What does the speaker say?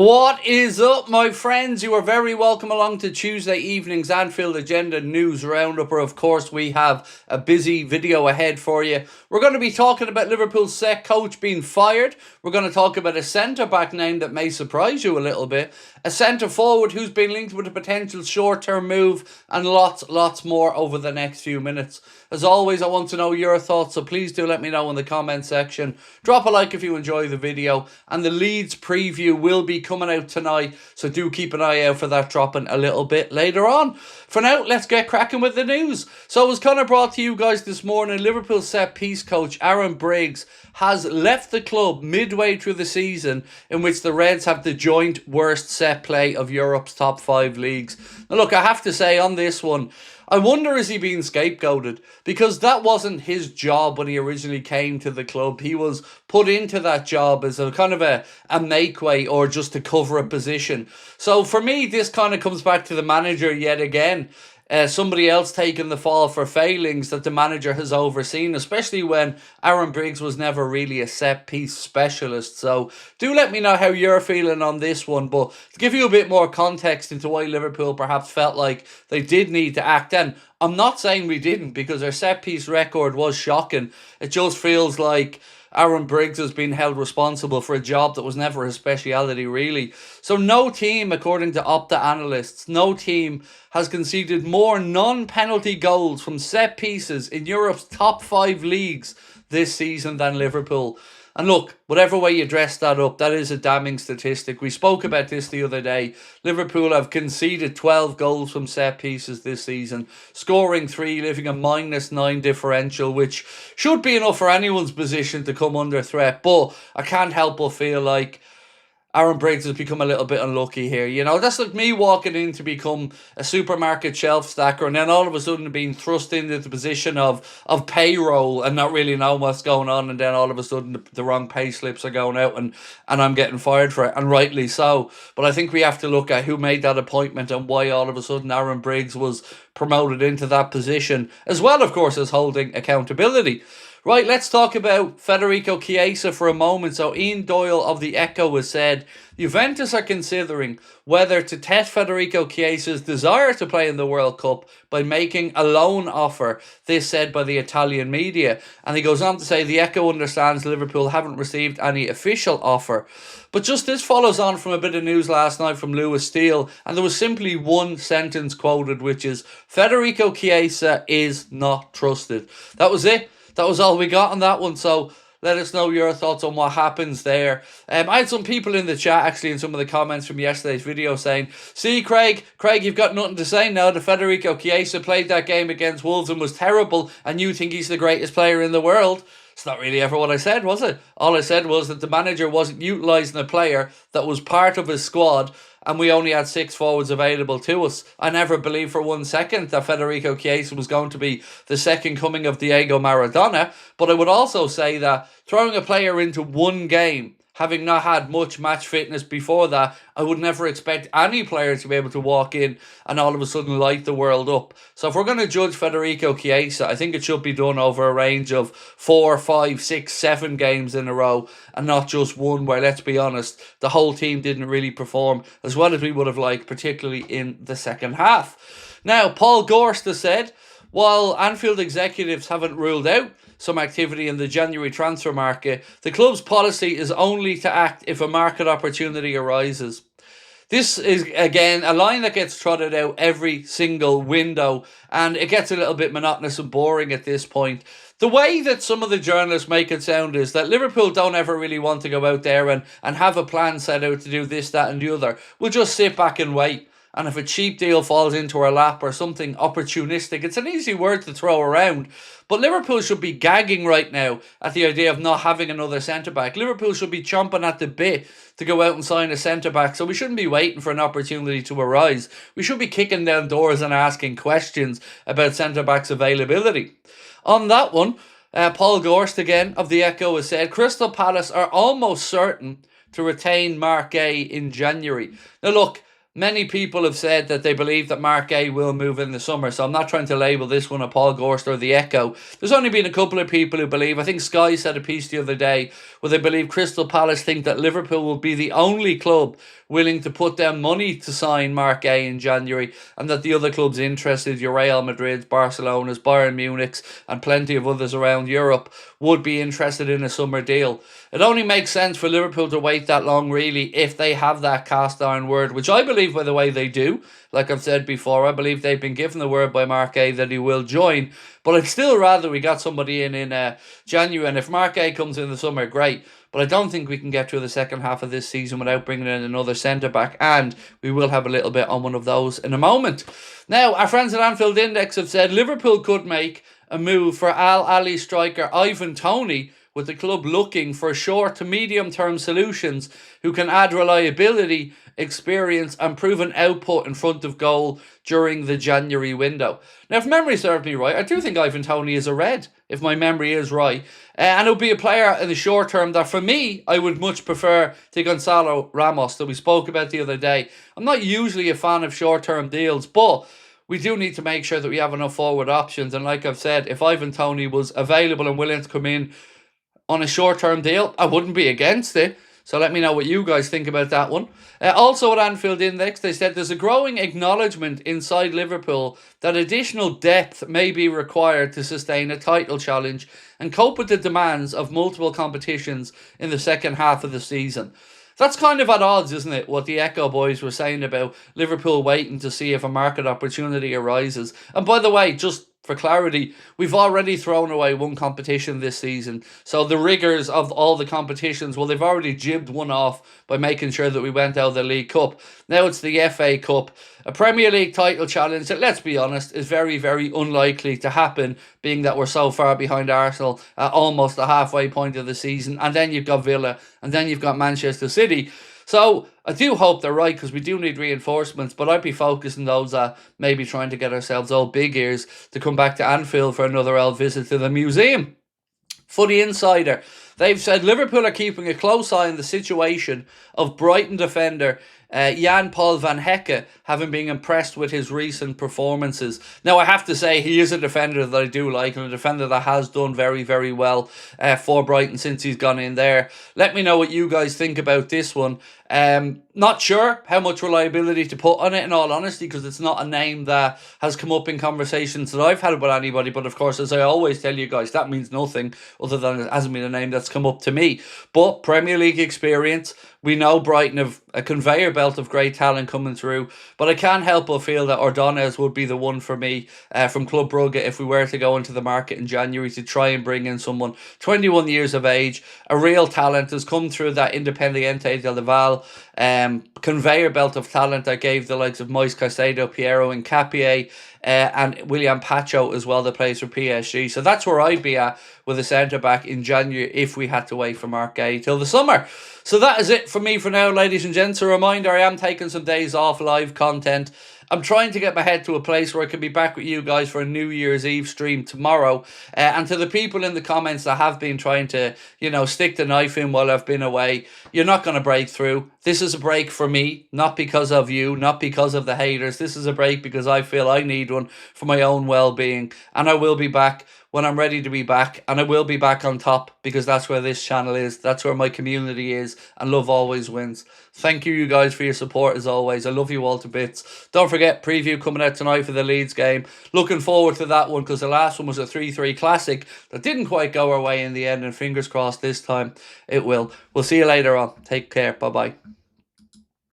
What is up, my friends? You are very welcome along to Tuesday evening's Anfield Agenda News Roundup, where of course we have a busy video ahead for you. We're going to be talking about Liverpool's set coach being fired. We're going to talk about a centre-back name that may surprise you a little bit, a centre-forward who's been linked with a potential short-term move, and lots more over the next few minutes. As always, I want to know your thoughts, so please do let me know in the comment section. Drop a like if you enjoy the video, and the Leeds preview will be coming out tonight, so do keep an eye out for that dropping a little bit later on. For now, let's get cracking with the news. So it was kind of brought to you guys this morning. Liverpool set-piece coach Aaron Briggs has left the club midway through the season, in which the Reds have the joint worst set play of Europe's top 5 leagues. Now look, I have to say on this one, I wonder, is he being scapegoated? Because that wasn't his job when he originally came to the club. He was put into that job as a kind of a make way, or just to cover a position. So for me, this kind of comes back to the manager yet again. Somebody else taking the fall for failings that the manager has overseen, especially when Aaron Briggs was never really a set-piece specialist. So do let me know how you're feeling on this one. But to give you a bit more context into why Liverpool perhaps felt like they did need to act, and I'm not saying we didn't, because our set-piece record was shocking. It just feels like Aaron Briggs has been held responsible for a job that was never his speciality, really. So no team, according to Opta analysts, no team has conceded more non-penalty goals from set pieces in Europe's top 5 leagues this season than Liverpool. And look, whatever way you dress that up, that is a damning statistic. We spoke about this the other day. Liverpool have conceded 12 goals from set pieces this season, scoring 3, leaving a -9 differential, which should be enough for anyone's position to come under threat. But I can't help but feel like Aaron Briggs has become a little bit unlucky here. You know, that's like me walking in to become a supermarket shelf stacker, and then all of a sudden being thrust into the position of payroll and not really knowing what's going on, and then all of a sudden the wrong pay slips are going out, and I'm getting fired for it, and rightly so. But I think we have to look at who made that appointment and why all of a sudden Aaron Briggs was promoted into that position, as well, of course, as holding accountability. Right, let's talk about Federico Chiesa for a moment. So Ian Doyle of the Echo has said Juventus are considering whether to test Federico Chiesa's desire to play in the World Cup by making a loan offer. This said by the Italian media. And he goes on to say the Echo understands Liverpool haven't received any official offer. But just this follows on from a bit of news last night from Lewis Steele, and there was simply one sentence quoted, which is Federico Chiesa is not trusted. That was it. That was all we got on that one, so let us know your thoughts on what happens there. I had some people in the chat, actually, in some of the comments from yesterday's video saying, see, Craig, you've got nothing to say now. The Federico Chiesa played that game against Wolves and was terrible, and you think he's the greatest player in the world. It's not really ever what I said, was it? All I said was that the manager wasn't utilising a player that was part of his squad, and we only had 6 forwards available to us. I never believed for 1 second that Federico Chiesa was going to be the second coming of Diego Maradona, but I would also say that throwing a player into one game, having not had much match fitness before that, I would never expect any player to be able to walk in and all of a sudden light the world up. So if we're going to judge Federico Chiesa, I think it should be done over a range of 4, 5, 6, 7 games in a row, and not just one where, let's be honest, the whole team didn't really perform as well as we would have liked, particularly in the second half. Now, Paul Gorst has said, while Anfield executives haven't ruled out some activity in the January transfer market, the club's policy is only to act if a market opportunity arises. This is, again, a line that gets trotted out every single window, and it gets a little bit monotonous and boring at this point. The way that some of the journalists make it sound is that Liverpool don't ever really want to go out there and have a plan set out to do this, that and the other. We'll just sit back and wait. And if a cheap deal falls into our lap or something opportunistic, it's an easy word to throw around. But Liverpool should be gagging right now at the idea of not having another centre-back. Liverpool should be chomping at the bit to go out and sign a centre-back. So we shouldn't be waiting for an opportunity to arise. We should be kicking down doors and asking questions about centre-backs availability. On that one, Paul Gorst again of the Echo has said Crystal Palace are almost certain to retain Mark Gay in January. Now look, many people have said that they believe that Mark Gay will move in the summer, so I'm not trying to label this one a Paul Gorst or the Echo. There's only been a couple of people who believe, I think Sky said a piece the other day, where they believe Crystal Palace think that Liverpool will be the only club willing to put down money to sign Marc Guéhi in January, and that the other clubs interested, your Real Madrid, Barcelona's, Bayern Munich's, and plenty of others around Europe, would be interested in a summer deal. It only makes sense for Liverpool to wait that long, really, if they have that cast iron word, which I believe, by the way, they do. Like I've said before, I believe they've been given the word by Marc Guéhi that he will join. But I'd still rather we got somebody in January. And if Marc Guéhi comes in the summer, great. But I don't think we can get through the second half of this season without bringing in another centre-back. And we will have a little bit on one of those in a moment. Now, our friends at Anfield Index have said Liverpool could make a move for Al Ahly striker Ivan Toney, with the club looking for short to medium-term solutions who can add reliability, experience and proven output in front of goal during the January window. Now, if memory serves me right, I do think Ivan Toney is a red, if my memory is right. And it would be a player in the short term that, for me, I would much prefer to Gonzalo Ramos that we spoke about the other day. I'm not usually a fan of short-term deals, but we do need to make sure that we have enough forward options. And like I've said, if Ivan Toney was available and willing to come in on a short-term deal, I wouldn't be against it. So let me know what you guys think about that one. Also at Anfield Index, they said there's a growing acknowledgement inside Liverpool that additional depth may be required to sustain a title challenge and cope with the demands of multiple competitions in the second half of the season. That's kind of at odds, isn't it, what the Echo boys were saying about Liverpool waiting to see if a market opportunity arises. And by the way, just for clarity, we've already thrown away one competition this season. So the rigours of all the competitions, well, they've already jibbed one off by making sure that we went out of the League Cup. Now it's the FA Cup. A Premier League title challenge that, let's be honest, is very, very unlikely to happen, being that we're so far behind Arsenal at almost the halfway point of the season. And then you've got Villa, and then you've got Manchester City. So I do hope they're right, because we do need reinforcements, but I'd be focusing those at maybe trying to get ourselves all big ears to come back to Anfield for another old visit to the museum. Footy Insider, they've said Liverpool are keeping a close eye on the situation of Brighton defender Jan-Paul van Hecke, having been impressed with his recent performances. Now, I have to say, he is a defender that I do like, and a defender that has done very, very well for Brighton since he's gone in there. Let me know what you guys think about this one. Not sure how much reliability to put on it, in all honesty, because it's not a name that has come up in conversations that I've had with anybody. But of course, as I always tell you guys, that means nothing other than it hasn't been a name that's come up to me. But Premier League experience, we know Brighton have a conveyor belt of great talent coming through, but I can't help but feel that Ordonez would be the one for me from Club Brugge if we were to go into the market in January to try and bring in someone 21 years of age, a real talent, has come through that Independiente del Valle conveyor belt of talent that gave the likes of Moise Caicedo, Piero Hincapié, and William Pacho as well, that plays for PSG. So that's where I'd be at with a centre-back in January if we had to wait for Marc Guéhi till the summer. So that is it for me for now, ladies and gents. A reminder, I am taking some days off live content. I'm trying to get my head to a place where I can be back with you guys for a New Year's Eve stream tomorrow. And to the people in the comments that have been trying to, stick the knife in while I've been away, you're not going to break through. This is a break for me, not because of you, not because of the haters. This is a break because I feel I need one for my own well-being. And I will be back when I'm ready to be back, and I will be back on top, because that's where this channel is, that's where my community is, and love always wins. Thank you guys for your support as always. I love you all to bits. Don't forget, preview coming out tonight for the Leeds game. Looking forward to that one, because the last one was a 3-3 classic that didn't quite go our way in the end, and fingers crossed this time it will. We'll see you later on. Take care. Bye bye.